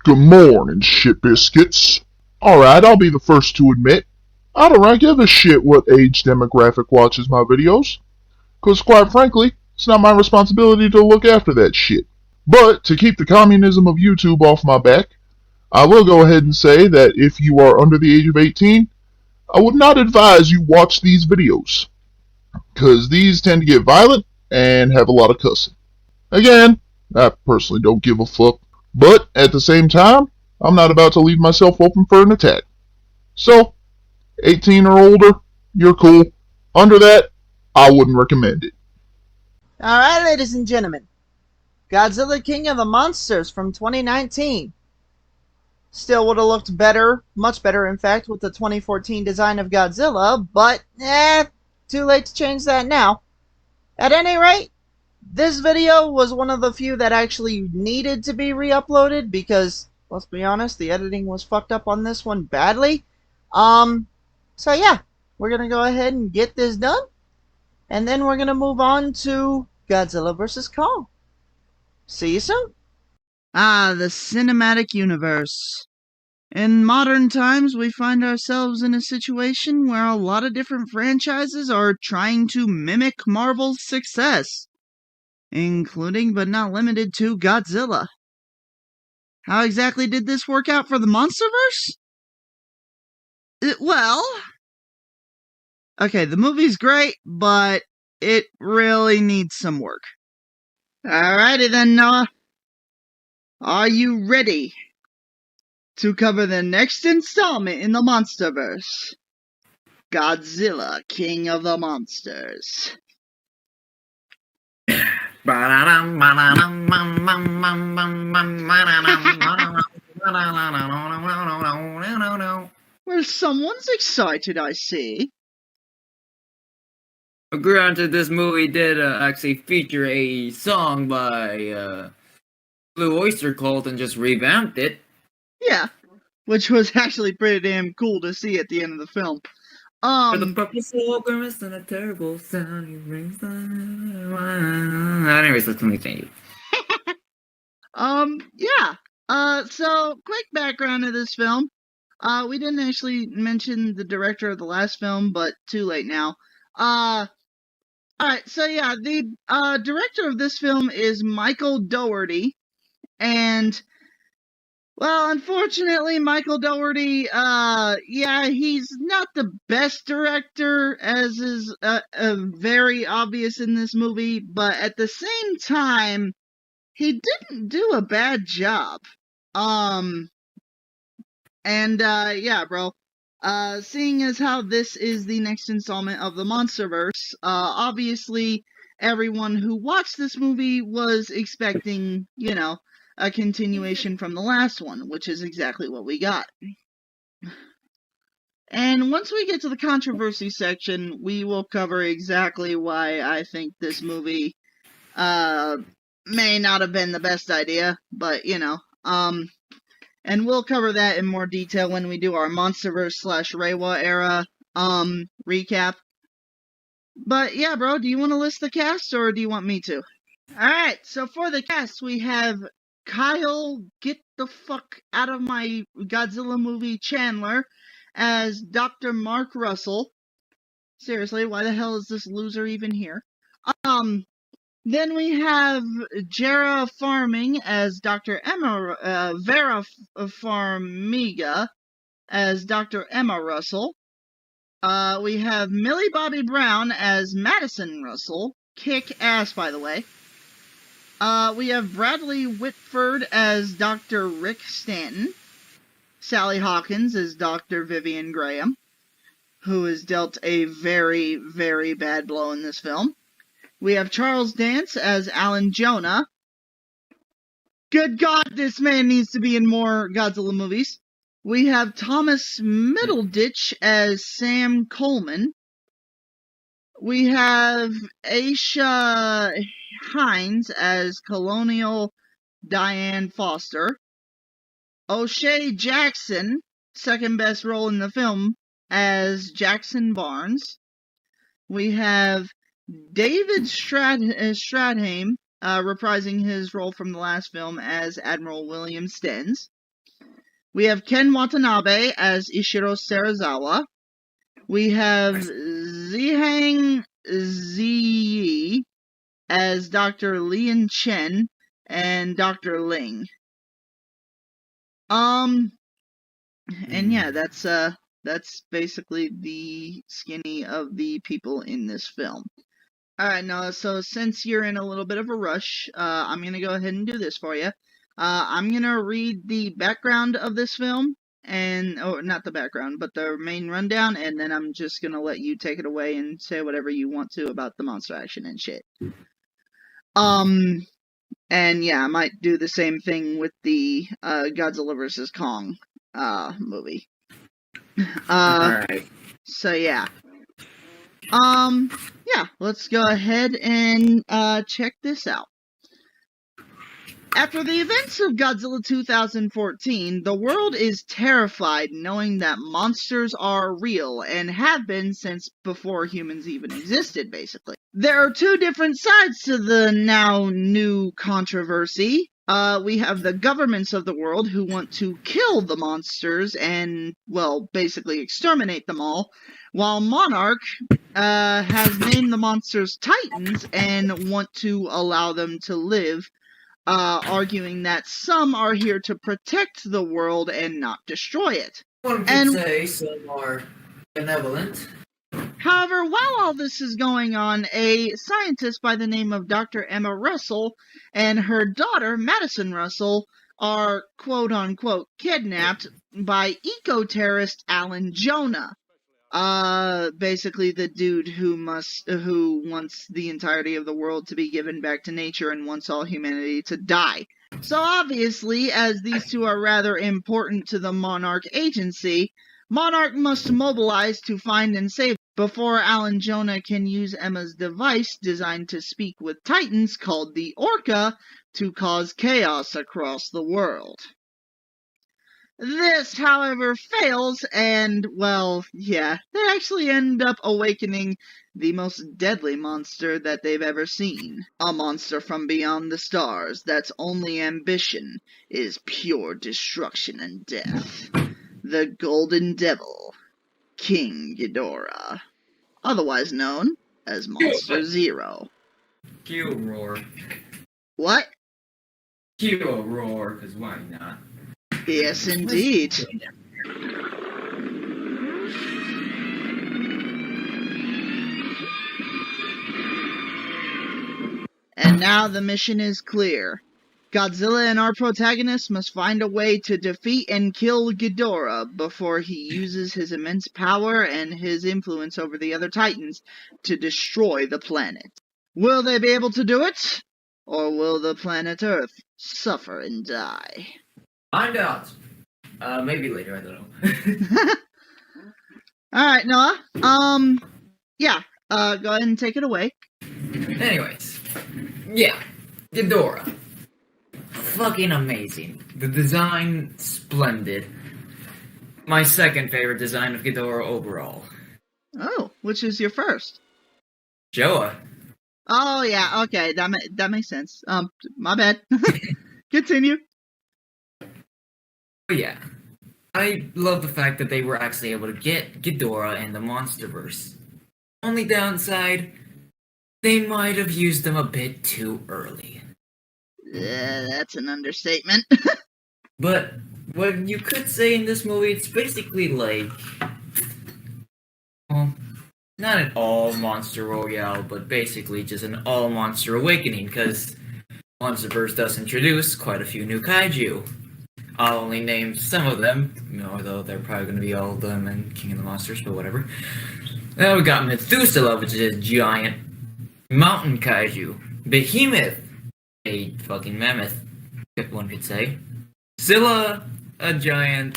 Good morning, shit biscuits. Alright, I'll be the first to admit, I don't really give a shit what age demographic watches my videos, cause quite frankly, it's not my responsibility to look after that shit. But to keep the communism of YouTube off my back, I will go ahead and say that if you are under the age of 18, I would not advise you watch these videos, cause these tend to get violent and have a lot of cussing. Again, I personally don't give a fuck. But at the same time, I'm not about to leave myself open for an attack. So, 18 or older, you're cool. Under that, I wouldn't recommend it. Alright, ladies and gentlemen. Godzilla King of the Monsters from 2019. Still would have looked better, much better in fact, with the 2014 design of Godzilla, but too late to change that now. At any rate, this video was one of the few that actually needed to be re-uploaded because, let's be honest, the editing was fucked up on this one badly. So yeah, we're gonna go ahead and get this done, and then we're gonna move on to Godzilla vs. Kong. See you soon. The cinematic universe. In modern times, we find ourselves in a situation where a lot of different franchises are trying to mimic Marvel's success, including but not limited to Godzilla. How exactly did this work out for the Monsterverse? Well, okay, the movie's great, but it really needs some work. Alrighty then, Noah. Are you ready to cover the next installment in the Monsterverse? Godzilla, King of the Monsters. Well, someone's excited, I see. Granted, this movie did actually feature a song by Blue Oyster Cult and just revamped it. Yeah, which was actually pretty damn cool to see at the end of the film. For the purpose of grimace and a terrible sound, you bring anyways, let's continue. Yeah. So, quick background of this film. We didn't actually mention the director of the last film, but too late now. Alright, so yeah, the director of this film is Michael Dougherty, and, well, unfortunately, Michael Dougherty, he's not the best director, as is very obvious in this movie, but at the same time, he didn't do a bad job. Yeah, bro. Seeing as how this is the next installment of the Monsterverse, obviously everyone who watched this movie was expecting, a continuation from the last one, which is exactly what we got. And once we get to the controversy section, we will cover exactly why I think this movie, may not have been the best idea, but, and we'll cover that in more detail when we do our Monsterverse / Reiwa era, recap. But yeah, bro, do you want to list the cast, or do you want me to? Alright, so for the cast, we have Kyle, get the fuck out of my Godzilla movie, Chandler, as Dr. Mark Russell. Seriously, why the hell is this loser even here? Then we have Vera Farming as Dr. Vera Farmiga as Dr. Emma Russell. We have Millie Bobby Brown as Madison Russell. Kick ass, by the way. We have Bradley Whitford as Dr. Rick Stanton. Sally Hawkins as Dr. Vivian Graham, who is dealt a very, very bad blow in this film. We have Charles Dance as Alan Jonah. Good God, this man needs to be in more Godzilla movies. We have Thomas Middleditch as Sam Coleman. We have Aisha Hines as Colonial Diane Foster. O'Shea Jackson, second best role in the film, as Jackson Barnes. We have David Strathairn, reprising his role from the last film as Admiral William Stenz. We have Ken Watanabe as Ishiro Serizawa. We have Zihang Ziyi as Dr. Lian Chen and Dr. Ling. And yeah, that's basically the skinny of the people in this film. Alright, Noah, so since you're in a little bit of a rush, I'm gonna go ahead and do this for you. I'm gonna read the background of this film, not the background, but the main rundown, and then I'm just gonna let you take it away and say whatever you want to about the monster action and shit. And yeah, I might do the same thing with the, Godzilla vs. Kong, movie. Alright. So yeah. Yeah, let's go ahead and, check this out. After the events of Godzilla 2014, the world is terrified knowing that monsters are real and have been since before humans even existed, basically. There are two different sides to the now new controversy. We have the governments of the world who want to kill the monsters and, well, basically exterminate them all, while Monarch has named the monsters Titans and want to allow them to live, arguing that some are here to protect the world and not destroy it. One could say some are benevolent. However, while all this is going on, a scientist by the name of Dr. Emma Russell and her daughter, Madison Russell, are quote-unquote kidnapped by eco-terrorist Alan Jonah. Basically the dude who wants the entirety of the world to be given back to nature and wants all humanity to die. So obviously, as these two are rather important to the Monarch agency, Monarch must mobilize to find and save before Alan Jonah can use Emma's device designed to speak with Titans called the Orca to cause chaos across the world. This, however, fails, and, well, yeah, they actually end up awakening the most deadly monster that they've ever seen. A monster from beyond the stars that's only ambition is pure destruction and death. The Golden Devil, King Ghidorah, otherwise known as Monster Zero. Cue roar. What? Cue a roar, because why not? Yes, indeed. And now the mission is clear. Godzilla and our protagonist must find a way to defeat and kill Ghidorah before he uses his immense power and his influence over the other Titans to destroy the planet. Will they be able to do it? Or will the planet Earth suffer and die? Find out. Maybe later, I don't know. Alright, Noah. Yeah, go ahead and take it away. Anyways. Yeah. Ghidorah. Fucking amazing. The design, splendid. My second favorite design of Ghidorah overall. Oh, which is your first? Showa. Oh, yeah, okay, that makes sense. My bad. Continue. But yeah, I love the fact that they were actually able to get Ghidorah in the Monsterverse. Only downside, they might have used them a bit too early. That's an understatement. But what you could say in this movie, it's basically like, well, not an all Monster Royale, but basically just an all Monster Awakening, because Monsterverse does introduce quite a few new kaiju. I'll only name some of them, although they're probably going to be all of them and King of the Monsters, but whatever. Then we got Methuselah, which is a giant mountain kaiju. Behemoth, a fucking mammoth, if one could say. Zilla, a giant,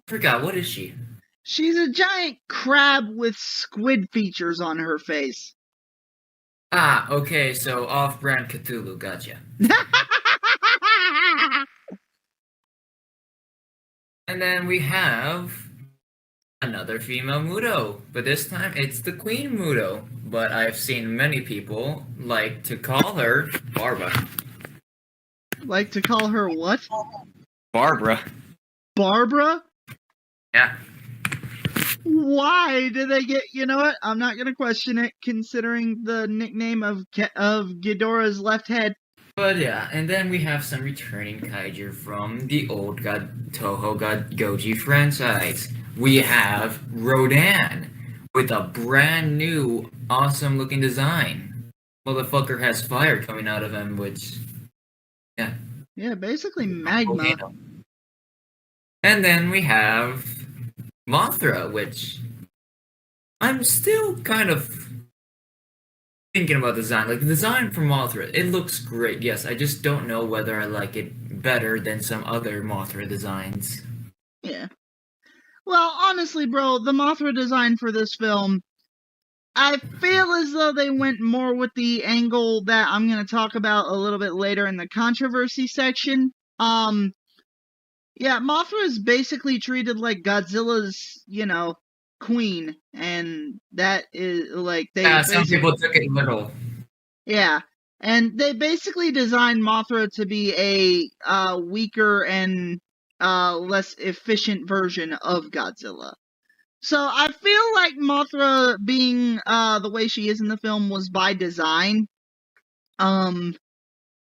forgot, what is she? She's a giant crab with squid features on her face. Ah, okay, so off-brand Cthulhu, gotcha. And then we have another female Muto, but this time it's the Queen Muto. But I've seen many people like to call her Barba. Like to call her what? Barbara. Barbara? Yeah. Why did they get? You know what? I'm not gonna question it, considering the nickname of Ghidorah's left head. But yeah, and then we have some returning kaiju from the old Toho Goji franchise. We have Rodan with a brand new, awesome looking design. Motherfucker has fire coming out of him, which, yeah. Yeah, basically magma. Volcano. And then we have Mothra, which I'm still kind of thinking about design. Like, the design for Mothra, it looks great, yes. I just don't know whether I like it better than some other Mothra designs. Yeah. Well, honestly, bro, the Mothra design for this film, I feel as though they went more with the angle that I'm going to talk about a little bit later in the controversy section. Yeah, Mothra is basically treated like Godzilla's, queen, and that is, like, they Yeah, some people took it literal. Yeah, and they basically designed Mothra to be a weaker and less efficient version of Godzilla. So I feel like Mothra being the way she is in the film was by design. I mean,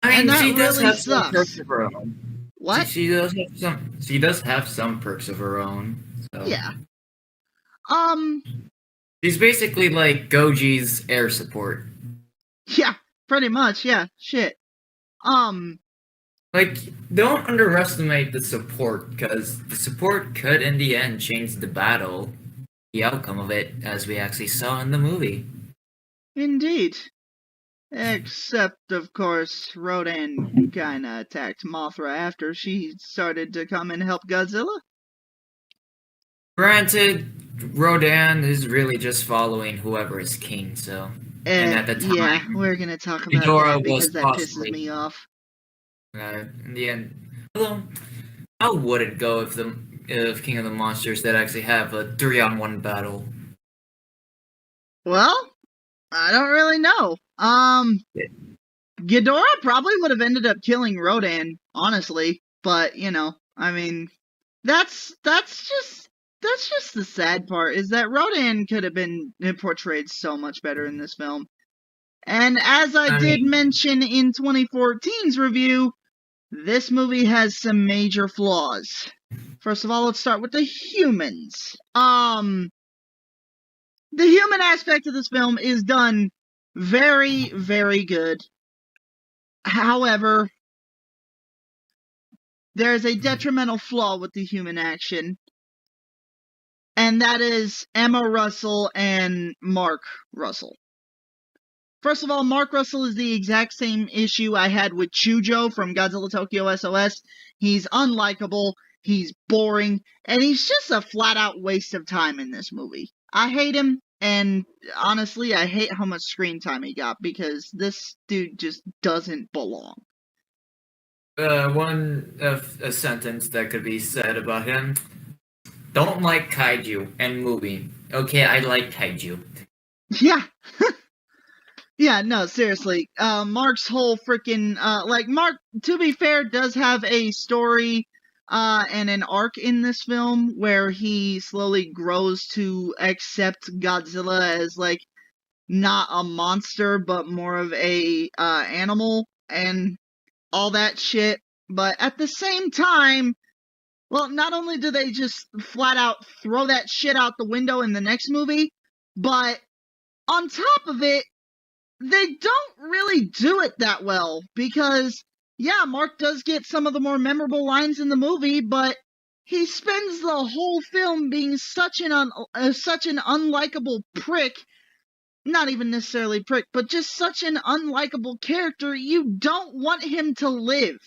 and that she does really have some sucks. perks of her own. What? She does have some. She does have some perks of her own. So. Yeah. She's basically like Goji's air support. Yeah, pretty much. Yeah. Shit. Like, don't underestimate the support, because the support could, in the end, change the battle, the outcome of it, as we actually saw in the movie. Indeed. Except, of course, Rodan kinda attacked Mothra after she started to come and help Godzilla. Granted, Rodan is really just following whoever is king, so... and at the time... Yeah, we're gonna talk about Ghidorah that because that possibly, pisses me off. in the end... Although, how would it go if King of the Monsters did actually have a 3-on-1 battle? Well, I don't really know. Ghidorah probably would have ended up killing Rodan, honestly. But, I mean, that's just the sad part, is that Rodan could have been portrayed so much better in this film. And as I did mention in 2014's review, this movie has some major flaws. First of all, let's start with the humans. The human aspect of this film is done very, very good. However, there's a detrimental flaw with the human action, and that is Emma Russell and Mark Russell. First of all, Mark Russell is the exact same issue I had with Chujo from Godzilla Tokyo SOS. He's unlikable, he's boring, and he's just a flat-out waste of time in this movie. I hate him, and honestly, I hate how much screen time he got, because this dude just doesn't belong. A sentence that could be said about him: don't like kaiju and movie. Okay, I like kaiju. Yeah. Yeah, no, seriously. Mark's whole freaking, Mark, to be fair, does have a story, and an arc in this film where he slowly grows to accept Godzilla as, not a monster, but more of a, animal, and all that shit. But at the same time, well, not only do they just flat out throw that shit out the window in the next movie, but on top of it, they don't really do it that well, because, yeah, Mark does get some of the more memorable lines in the movie, but he spends the whole film being such an unlikable prick. Not even necessarily prick, but just such an unlikable character. You don't want him to live.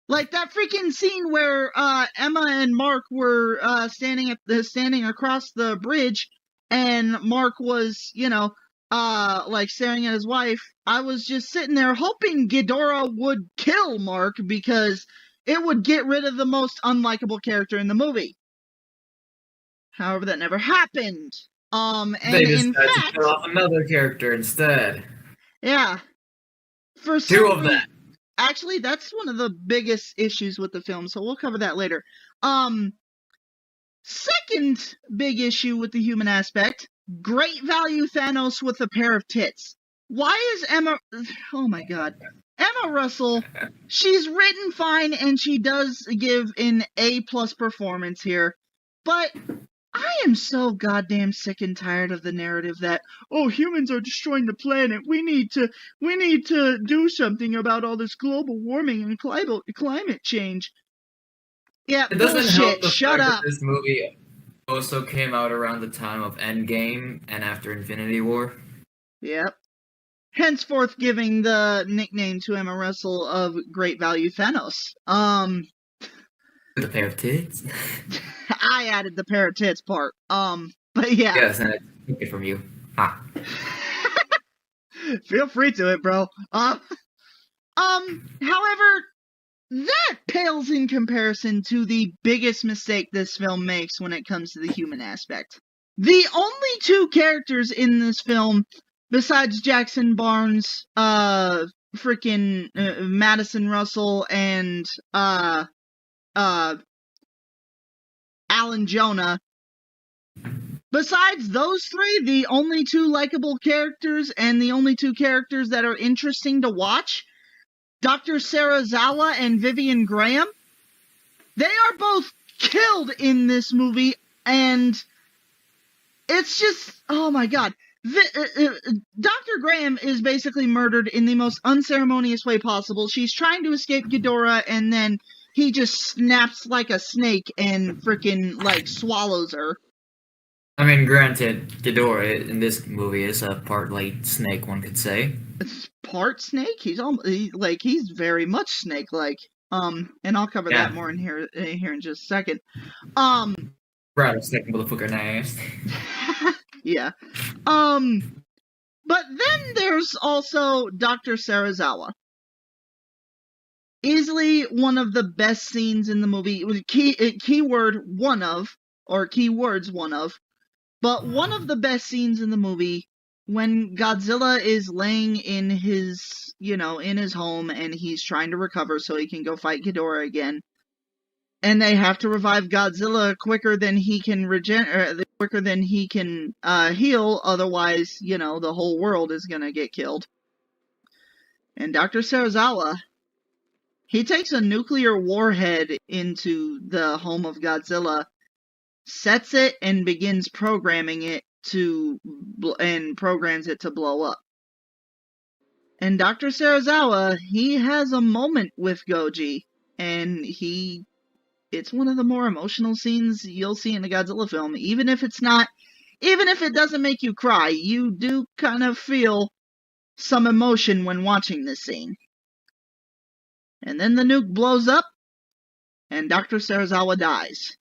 Like that freaking scene where Emma and Mark were standing across the bridge, and Mark was, staring at his wife. I was just sitting there hoping Ghidorah would kill Mark, because it would get rid of the most unlikable character in the movie. However, that never happened. And they decided in fact, to kill off another character instead. Yeah. Two of them. actually, that's one of the biggest issues with the film, so we'll cover that later. Second big issue with the human aspect, great value Thanos with a pair of tits. Why is Emma... Oh my god. Emma Russell, she's written fine and she does give an A+ performance here, but I am so goddamn sick and tired of the narrative that, oh, humans are destroying the planet. We need to do something about all this global warming and climate change. Yeah, It doesn't bullshit. help the Shut fact up. that this movie also came out around the time of Endgame and after Infinity War. Yep. Henceforth giving the nickname to Emma Russell of Great Value Thanos. With a pair of tits. I added the pair of tits part. But yeah. Yes, and I took it from you. Ha. Feel free to it, bro. However, that pales in comparison to the biggest mistake this film makes when it comes to the human aspect. The only two characters in this film, besides Jackson Barnes, freaking Madison Russell, and Alan Jonah, besides those three, the only two likable characters and the only two characters that are interesting to watch, Dr. Sarazawa and Vivian Graham, they are both killed in this movie, and it's just, oh my god. Dr. Graham is basically murdered in the most unceremonious way possible. She's trying to escape Ghidorah, and then he just snaps like a snake and freaking, like, swallows her. I mean, granted, Ghidorah in this movie is a part like snake, one could say. Part snake? He's very much snake-like. And I'll cover that more in here in just a second. Rattlesnake motherfucker nasty. Yeah. But then there's also Dr. Sarazawa. Easily one of the best scenes in the movie. Keyword one of, or keywords one of. But one of the best scenes in the movie, when Godzilla is laying in his, in his home, and he's trying to recover so he can go fight Ghidorah again. And they have to revive Godzilla quicker than he can heal, otherwise, the whole world is gonna get killed. And Dr. Sarazawa, he takes a nuclear warhead into the home of Godzilla, sets it, and begins programming it programs it to blow up. And Dr. Sarazawa, he has a moment with Goji, and it's one of the more emotional scenes you'll see in a Godzilla film. Even if it doesn't make you cry, you do kind of feel some emotion when watching this scene. And then the nuke blows up, and Dr. Sarazawa dies.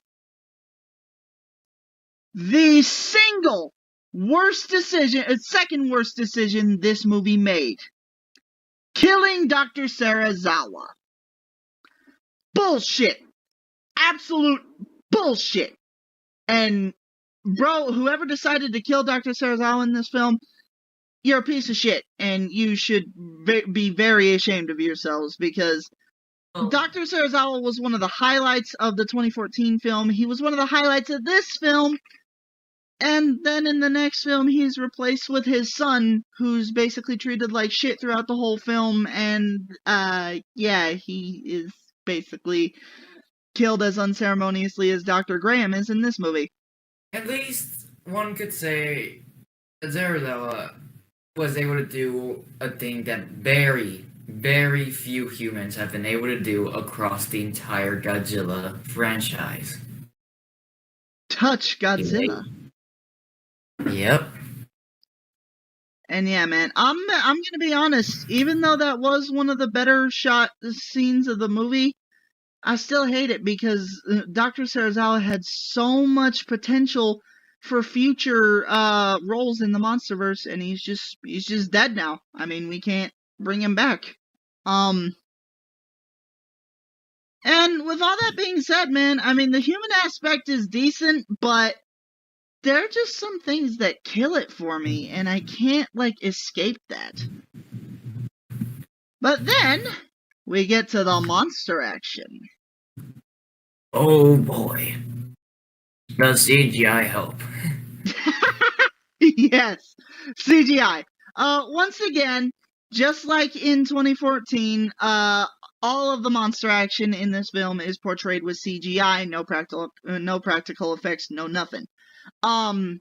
The second worst decision this movie made. Killing Dr. Sarazawa. Bullshit. Absolute bullshit. And, bro, whoever decided to kill Dr. Sarazawa in this film, you're a piece of shit, and you should be very ashamed of yourselves, because Dr. Sarazawa was one of the highlights of the 2014 film. He was one of the highlights of this film, and then in the next film, he's replaced with his son, who's basically treated like shit throughout the whole film, and, he is basically killed as unceremoniously as Dr. Graham is in this movie. At least one could say that Sarazawa was able to do a thing that very, very few humans have been able to do across the entire Godzilla franchise. Touch Godzilla. Yep. And yeah, man, I'm gonna be honest, even though that was one of the better shot scenes of the movie, I still hate it because Dr. Sarazawa had so much potential for future roles in the MonsterVerse, and he's just dead now. I mean, we can't bring him back. And with all that being said, man, I mean, the human aspect is decent, but there are just some things that kill it for me, and I can't, escape that. But then, we get to the monster action. Oh boy. Does CGI help? Yes, CGI. Once again, just like in 2014, all of the monster action in this film is portrayed with CGI, no practical effects, no nothing. And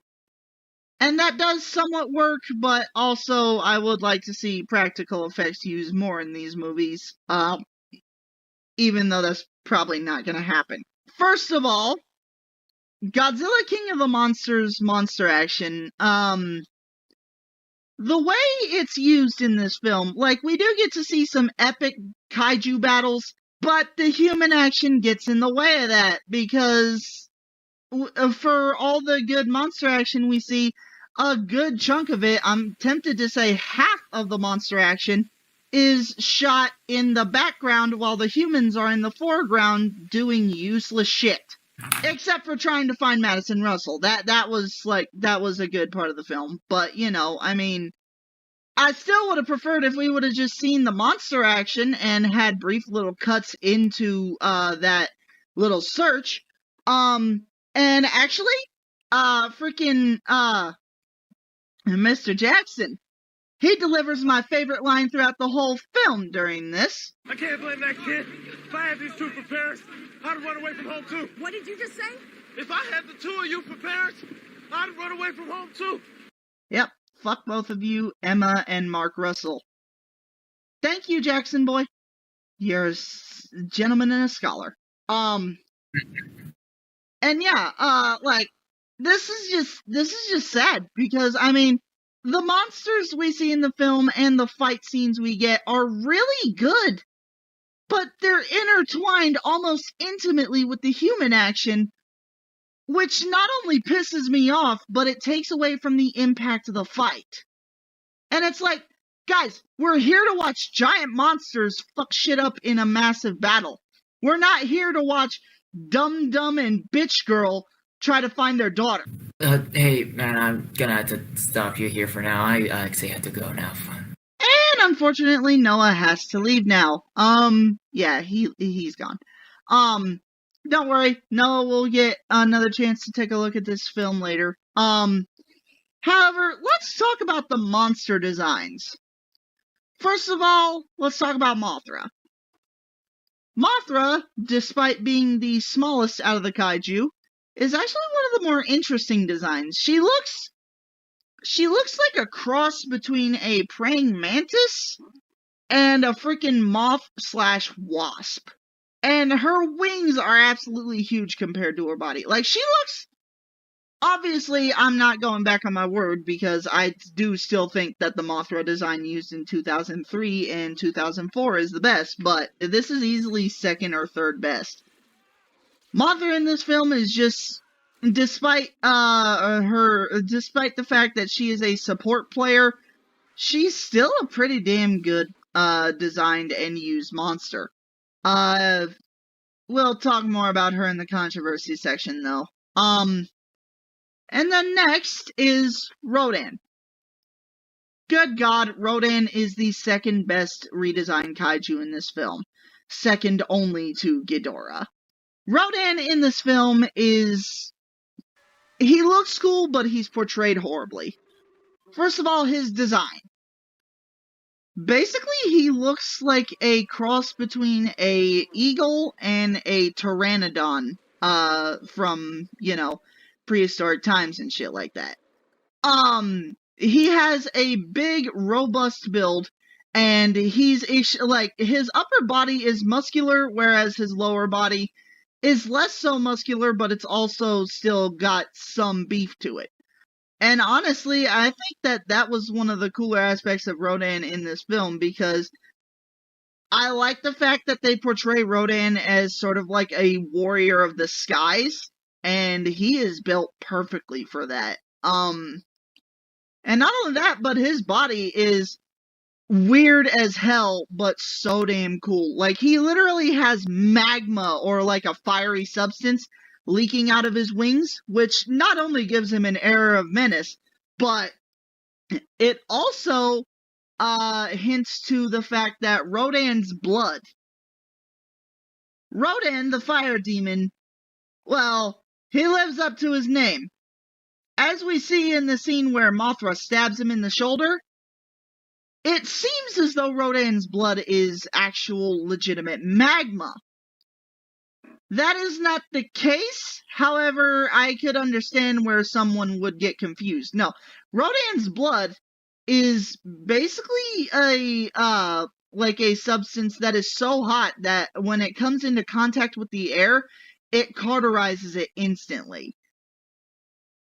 that does somewhat work, but also I would like to see practical effects used more in these movies, even though that's probably not going to happen. First of all, Godzilla King of the Monsters monster action, the way it's used in this film, like, we do get to see some epic kaiju battles, but the human action gets in the way of that, because for all the good monster action we see, a good chunk of it, I'm tempted to say half of the monster action, is shot in the background while the humans are in the foreground doing useless shit. Except for trying to find Madison Russell. That was a good part of the film. But, I mean, I still would have preferred if we would have just seen the monster action and had brief little cuts into that little search. And actually, freaking Mr. Jackson, he delivers my favorite line throughout the whole film during this. I can't blame that kid. If I had these two for parents, I'd run away from home too. What did you just say? If I had the two of you for parents, I'd run away from home too. Yep, fuck both of you, Emma and Mark Russell. Thank you, Jackson boy. You're a gentleman and a scholar. And yeah, like, this is just sad, because, I mean, the monsters we see in the film and the fight scenes we get are really good, but they're intertwined almost intimately with the human action, which not only pisses me off, but it takes away from the impact of the fight. And it's like, guys, we're here to watch giant monsters fuck shit up in a massive battle. We're not here to watch Dum Dum and Bitch Girl try to find their daughter. Hey, man, I'm gonna have to stop you here for now. I actually have to go now. And unfortunately, Noah has to leave now. Yeah, he's gone. Don't worry, Noah will get another chance to take a look at this film later. However, let's talk about the monster designs. First of all, let's talk about Mothra. Mothra, despite being the smallest out of the kaiju, is actually one of the more interesting designs. She looks like a cross between a praying mantis and a freaking moth/wasp. And her wings are absolutely huge compared to her body. Like, she looks... Obviously, I'm not going back on my word, because I do still think that the Mothra design used in 2003 and 2004 is the best, but this is easily second or third best. Mothra in this film is just, despite the fact that she is a support player, she's still a pretty damn good designed and used monster. We'll talk more about her in the controversy section, though. And then next is Rodan. Good God, Rodan is the second best redesigned kaiju in this film, second only to Ghidorah. Rodan in this film he looks cool, but he's portrayed horribly. First of all, his design. Basically, he looks like a cross between a eagle and a pteranodon, from, prehistoric times and shit like that. He has a big, robust build, and his upper body is muscular, whereas his lower body is less so muscular, but it's also still got some beef to it. And honestly, I think that was one of the cooler aspects of Rodan in this film, because I like the fact that they portray Rodan as sort of like a warrior of the skies, and he is built perfectly for that. And not only that, but his body is weird as hell, but so damn cool. Like, he literally has magma, or like a fiery substance, leaking out of his wings, which not only gives him an air of menace, but it also hints to the fact that Rodan's blood. Rodan, the fire demon, well, he lives up to his name. As we see in the scene where Mothra stabs him in the shoulder, it seems as though Rodan's blood is actual legitimate magma. That is not the case. However, I could understand where someone would get confused. No, Rodan's blood is basically a substance that is so hot that when it comes into contact with the air, it cauterizes it instantly.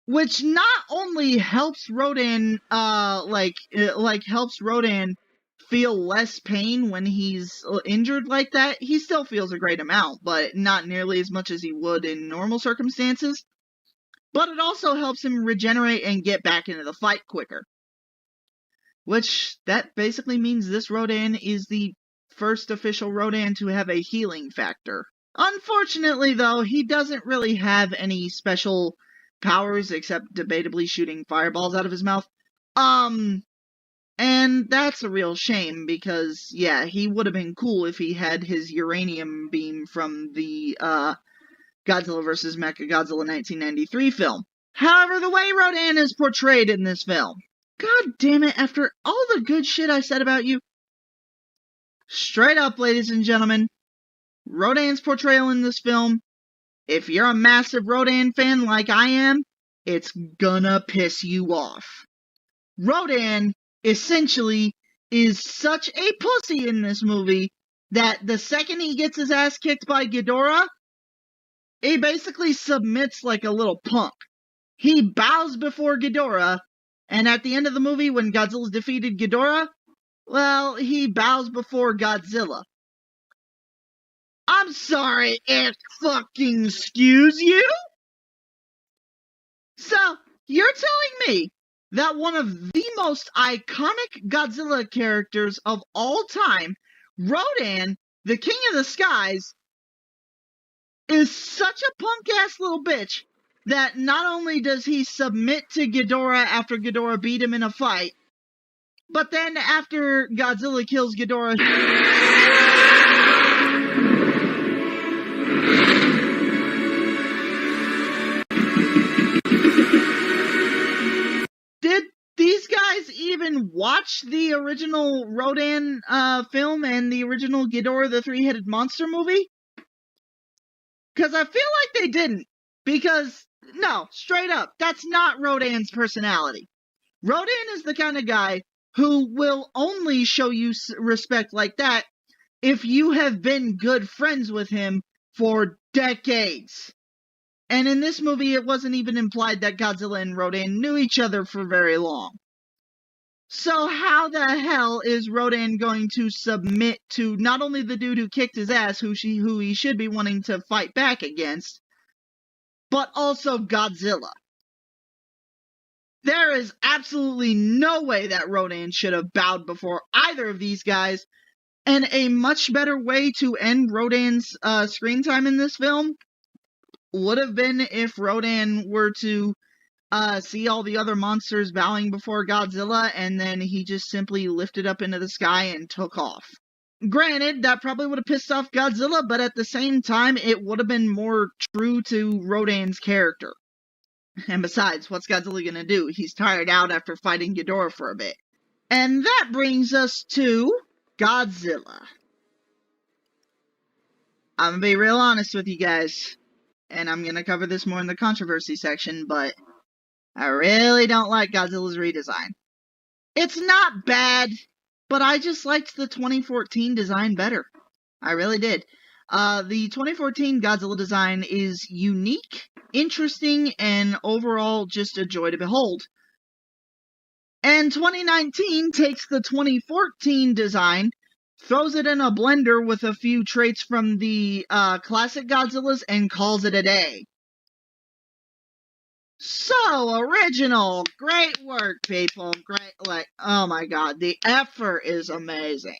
Which not only helps Rodan helps Rodan feel less pain when he's injured like that. He still feels a great amount, but not nearly as much as he would in normal circumstances. But it also helps him regenerate and get back into the fight quicker. Which, that basically means this Rodan is the first official Rodan to have a healing factor. Unfortunately, though, he doesn't really have any special powers except debatably shooting fireballs out of his mouth. And that's a real shame because, yeah, he would have been cool if he had his uranium beam from the Godzilla vs. Mechagodzilla 1993 film. However, the way Rodan is portrayed in this film, god damn it, after all the good shit I said about you, straight up, ladies and gentlemen, Rodan's portrayal in this film, if you're a massive Rodan fan like I am, it's gonna piss you off. Rodan, essentially, is such a pussy in this movie that the second he gets his ass kicked by Ghidorah, he basically submits like a little punk. He bows before Ghidorah, and at the end of the movie, when Godzilla's defeated Ghidorah, well, he bows before Godzilla. I'm sorry, excuse you? So, you're telling me that one of the most iconic Godzilla characters of all time, Rodan, the King of the Skies, is such a punk-ass little bitch that not only does he submit to Ghidorah after Ghidorah beat him in a fight, but then after Godzilla kills Ghidorah, did these guys even watch the original Rodan film and the original Ghidorah the Three-Headed Monster movie? Because I feel like they didn't. Because, no, straight up, that's not Rodan's personality. Rodan is the kind of guy who will only show you respect like that if you have been good friends with him for decades. And in this movie, it wasn't even implied that Godzilla and Rodan knew each other for very long. So how the hell is Rodan going to submit to not only the dude who kicked his ass, who he should be wanting to fight back against, but also Godzilla? There is absolutely no way that Rodan should have bowed before either of these guys, and a much better way to end Rodan's screen time in this film would have been if Rodan were to see all the other monsters bowing before Godzilla, and then he just simply lifted up into the sky and took off. Granted, that probably would have pissed off Godzilla, but at the same time, it would have been more true to Rodan's character. And besides, what's Godzilla gonna do? He's tired out after fighting Ghidorah for a bit. And that brings us to Godzilla. I'm gonna be real honest with you guys, and I'm gonna cover this more in the controversy section, but I really don't like Godzilla's redesign. It's not bad, but I just liked the 2014 design better. I really did. The 2014 Godzilla design is unique, interesting, and overall just a joy to behold. And 2019 takes the 2014 design, throws it in a blender with a few traits from the classic Godzillas, and calls it a day. So original, great work, people. Great, oh my god, the effort is amazing.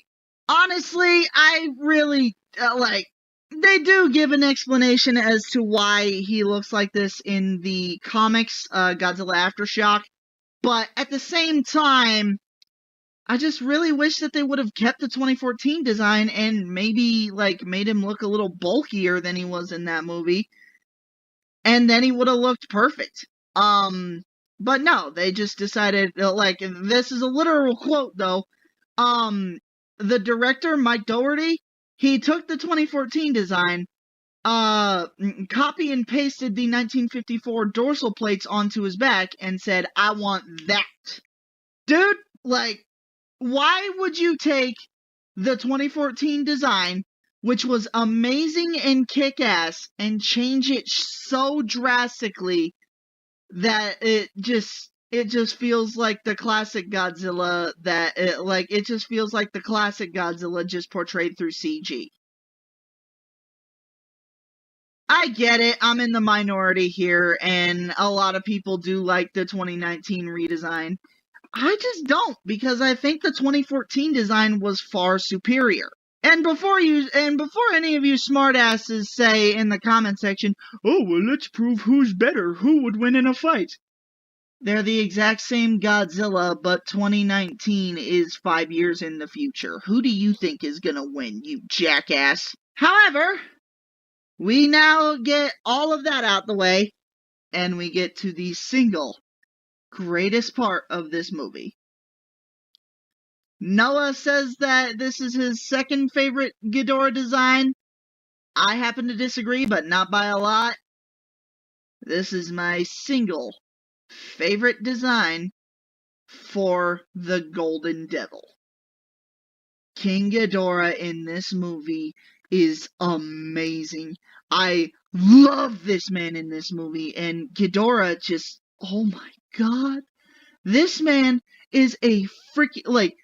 Honestly, I really, they do give an explanation as to why he looks like this in the comics, Godzilla Aftershock, but at the same time, I just really wish that they would have kept the 2014 design and maybe, like, made him look a little bulkier than he was in that movie. And then he would have looked perfect. But no, they just decided, like, this is a literal quote, though. The director, Mike Dougherty, he took the 2014 design, copy and pasted the 1954 dorsal plates onto his back and said, I want that. Dude, like, why would you take the 2014 design, which was amazing and kick-ass, and change it so drastically that it just feels like the classic Godzilla it just feels like the classic Godzilla just portrayed through CG. I get it, I'm in the minority here, and a lot of people do like the 2019 redesign. I just don't, because I think the 2014 design was far superior. And before any of you smartasses say in the comment section, oh, well, let's prove who's better, who would win in a fight. They're the exact same Godzilla, but 2019 is 5 years in the future. Who do you think is gonna win, you jackass? However, we now get all of that out the way, and we get to the single greatest part of this movie. Noah says that this is his second favorite Ghidorah design. I happen to disagree, but not by a lot. This is my single favorite design for the Golden Devil. King Ghidorah in this movie is amazing. I love this man in this movie, and Ghidorah just, oh my god. This man is a freaking, like,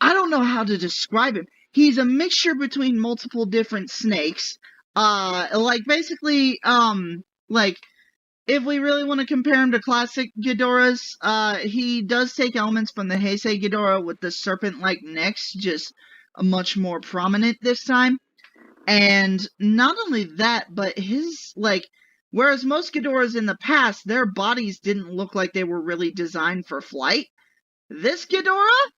I don't know how to describe him. He's a mixture between multiple different snakes. Basically, if we really want to compare him to classic Ghidorahs, he does take elements from the Heisei Ghidorah with the serpent-like necks, just much more prominent this time. And not only that, but his, whereas most Ghidorahs in the past, their bodies didn't look like they were really designed for flight. This Ghidorah,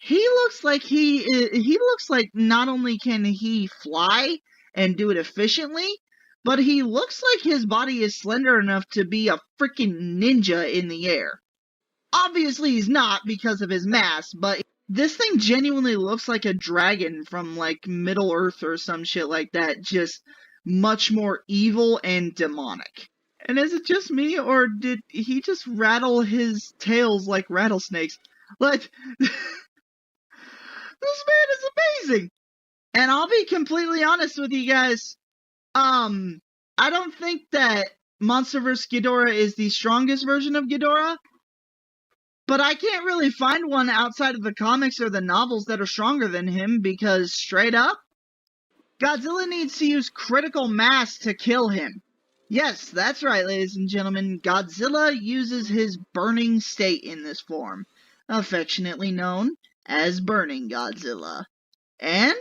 he looks like not only can he fly and do it efficiently, but he looks like his body is slender enough to be a freaking ninja in the air. Obviously he's not because of his mass, but this thing genuinely looks like a dragon from, like, Middle Earth or some shit like that, just much more evil and demonic. And is it just me, or did he just rattle his tails like rattlesnakes? Like, this man is amazing! And I'll be completely honest with you guys, I don't think that MonsterVerse Ghidorah is the strongest version of Ghidorah, but I can't really find one outside of the comics or the novels that are stronger than him, because straight up, Godzilla needs to use critical mass to kill him. Yes, that's right, ladies and gentlemen, Godzilla uses his burning state in this form, affectionately known as Burning Godzilla. And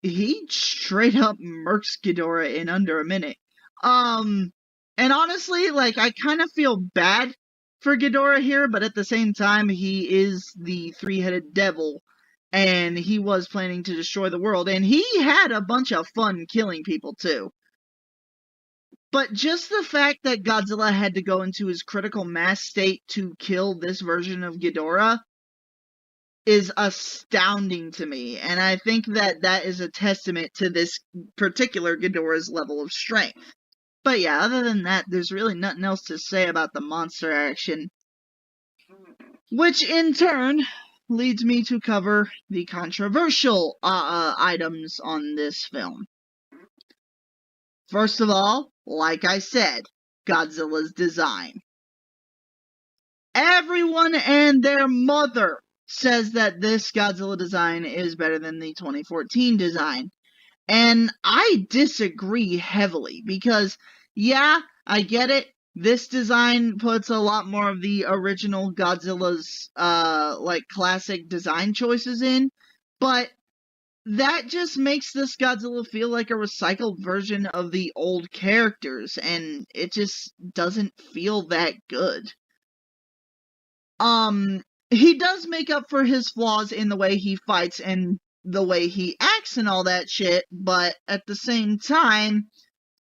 he straight up murks Ghidorah in under a minute. And honestly, I kind of feel bad for Ghidorah here, but at the same time, he is the three-headed devil, and he was planning to destroy the world, and he had a bunch of fun killing people, too. But just the fact that Godzilla had to go into his critical mass state to kill this version of Ghidorah is astounding to me, and I think that that is a testament to this particular Ghidorah's level of strength. But yeah, other than that, there's really nothing else to say about the monster action. Which in turn leads me to cover the controversial items on this film. First of all, like I said, Godzilla's design. Everyone and their mother says that this Godzilla design is better than the 2014 design. And I disagree heavily, because, yeah, I get it. This design puts a lot more of the original Godzilla's, classic design choices in, but that just makes this Godzilla feel like a recycled version of the old characters, and it just doesn't feel that good. he does make up for his flaws in the way he fights and the way he acts and all that shit, but at the same time,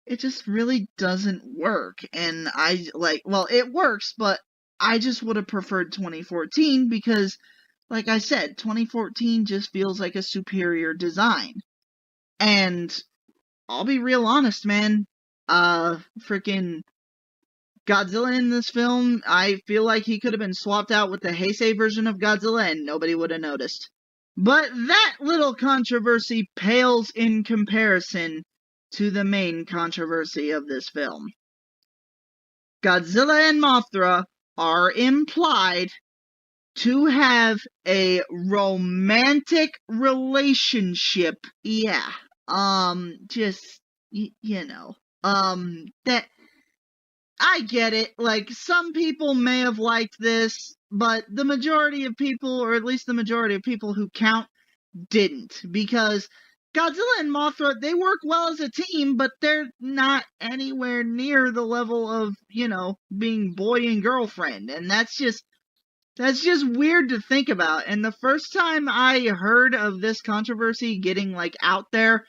it just really doesn't work. And it works, but I just would have preferred 2014 because, like I said, 2014 just feels like a superior design. And I'll be real honest, man. Freaking Godzilla in this film, I feel like he could have been swapped out with the Heisei version of Godzilla and nobody would have noticed. But that little controversy pales in comparison to the main controversy of this film. Godzilla and Mothra are implied to have a romantic relationship. Yeah. That I get it. Like, some people may have liked this, but the majority of people, or at least the majority of people who count, didn't. Because Godzilla and Mothra, they work well as a team, but they're not anywhere near the level of, being boy and girlfriend. And that's just weird to think about. And the first time I heard of this controversy getting, out there,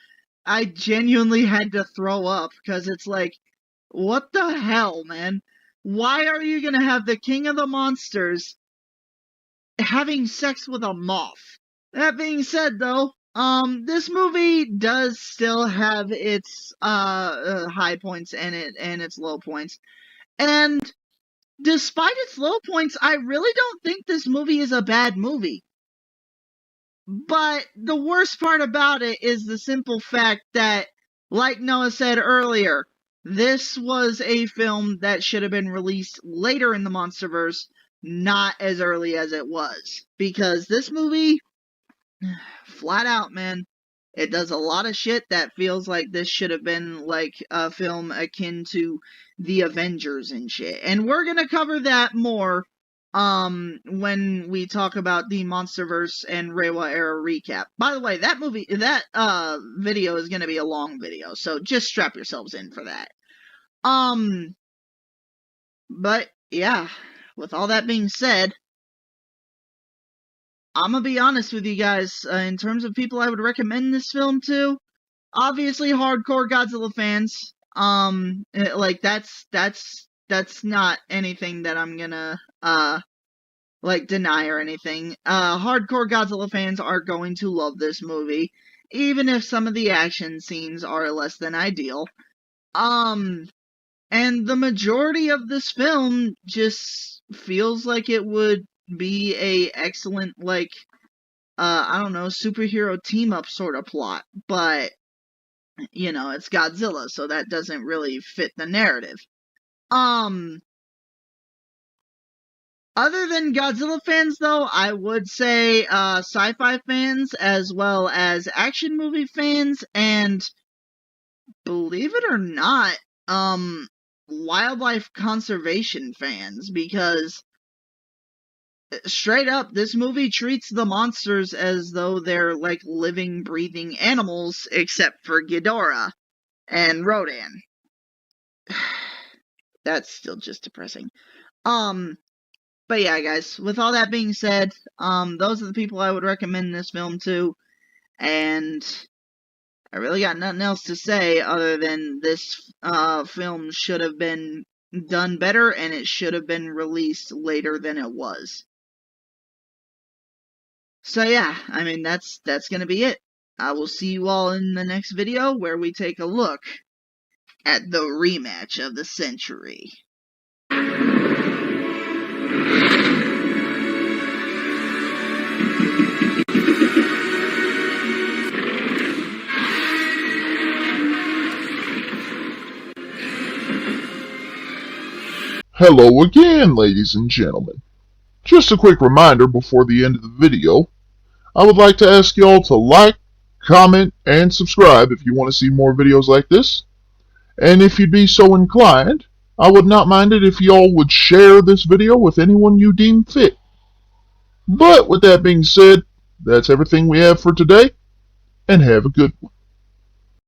I genuinely had to throw up, because it's like, what the hell, man? Why are you gonna have the king of the monsters having sex with a moth? That being said, though, this movie does still have its high points and its low points. And despite its low points, I really don't think this movie is a bad movie. But the worst part about it is the simple fact that, like Noah said earlier, this was a film that should have been released later in the MonsterVerse, not as early as it was. Because this movie, flat out, man, it does a lot of shit that feels like this should have been like a film akin to The Avengers and shit. And we're gonna cover that more when we talk about the MonsterVerse and Reiwa era recap. By the way, that video is gonna be a long video, so just strap yourselves in for that. But yeah, with all that being said, I'm gonna be honest with you guys, in terms of people I would recommend this film to, obviously hardcore Godzilla fans. That's not anything that I'm gonna, deny or anything. Hardcore Godzilla fans are going to love this movie, even if some of the action scenes are less than ideal. And the majority of this film just feels like it would be a excellent, superhero team-up sort of plot. But, it's Godzilla, so that doesn't really fit the narrative. Other than Godzilla fans, though, I would say sci-fi fans, as well as action movie fans, and believe it or not, wildlife conservation fans, because straight up, this movie treats the monsters as though they're like living, breathing animals, except for Ghidorah and Rodan. That's still just depressing. But yeah, guys, with all that being said, those are the people I would recommend this film to, and I really got nothing else to say other than this film should have been done better, and it should have been released later than it was. So yeah, I mean, that's gonna be it. I will see you all in the next video, where we take a look at the rematch of the century. Hello again, ladies and gentlemen. Just a quick reminder before the end of the video, I would like to ask y'all to like, comment, and subscribe if you want to see more videos like this. And if you'd be so inclined, I would not mind it if y'all would share this video with anyone you deem fit. But with that being said, that's everything we have for today, and have a good one.